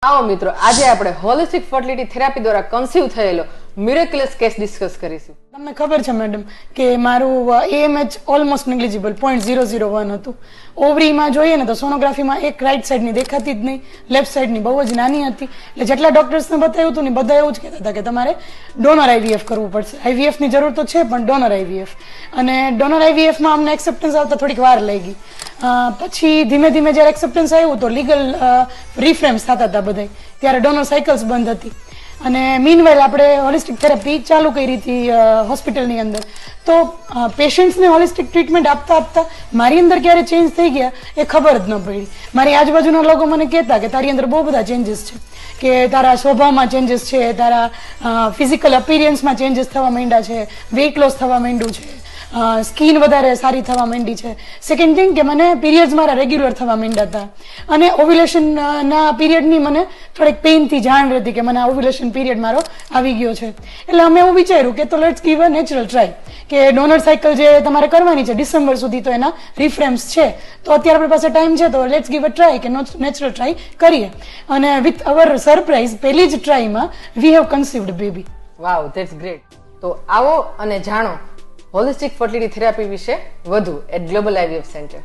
આવો મિત્રો, આજે આપણે હોલિસ્ટિક ફર્ટિલિટી થેરાપી દ્વારા કન્સીવ થયેલો મિરેક્યુલસ કેસ ડિસ્કસ કરીશું. તમને ખબર છે મેડમ કે મારું AMH ઓલમોસ્ટ નેગ્લિજિબલ 0.001 હતું. ઓવરીમાં જોઈએ ને તો સોનોગ્રાફીમાં એક રાઈટ સાઈડની દેખાતી જ નહીં, લેફ્ટ સાઈડની બહુ જ નાની હતી. એટલે જેટલા ડોક્ટર્સને બતાવ્યું હતું ને બધા એવું જ કહેતા હતા કે તમારે ડોનર IVF કરવું પડશે. IVF ની જરૂર તો છે પણ ડોનર IVF, અને ડોનર IVF માં અમને એક્સેપ્ટન્સ આવતા થોડીક વાર લઈ ગઈ. પછી ધીમે ધીમે જયારે એક્સેપ્ટન્સ આવ્યું તો લીગલ રિફ્રેમ્સ થતા હતા બધા, ત્યારે ડોનર સાયકલ્સ બંધ હતી. અને મીનવાઇલ આપણે હોલિસ્ટિક થેરાપી ચાલુ કરી હતી હોસ્પિટલની અંદર. તો પેશન્ટ્સને હોલિસ્ટિક ટ્રીટમેન્ટ આપતા આપતા મારી અંદર ક્યારે ચેન્જ થઈ ગયા એ ખબર જ ન પડી. મારી આજુબાજુના લોકો મને કહેતા કે તારી અંદર બહુ બધા ચેન્જીસ છે, કે તારા સ્વભાવમાં ચેન્જીસ છે, તારા ફિઝિકલ અપિયરન્સમાં ચેન્જીસ થવા માંડ્યા છે, વેઇટ લોસ થવા માંડ્યું છે, સ્કિન વધારે સારી થવા માંડી છે. સેકન્ડ થિંગ કે મને પીરિયડ્સ મારા રેગ્યુલર થવા માંડ્યા હતા, અને ઓવ્યુલેશન ના પીરિયડની મને થોડીક પેઇનથી જાણ રહેતી કે મને ઓવ્યુલેશન પીરિયડ મારો આવી ગયો છે. એટલે અમે એવું વિચાર્યું કે તો let's give a natural try, કે ડોનર સાયકલ જે તમારે કરવાની છે ડિસેમ્બર સુધી, તો એના રિફ્રેમ્સ છે, તો અત્યારે આપણી પાસે ટાઈમ છે, તો લેટ્સ ગીવ અ ટ્રાય કે નેચરલ ટ્રાય કરીએ. અને વિથ અવર સરપ્રાઈઝ પહેલી જ ટ્રાયમાં we have conceived baby. Wow, that's great. તો આવો અને જાણો હોલિસ્ટિક ફર્ટિલિટી થેરાપી વિશે વધુ એટ ગ્લોબલ IVF સેન્ટર.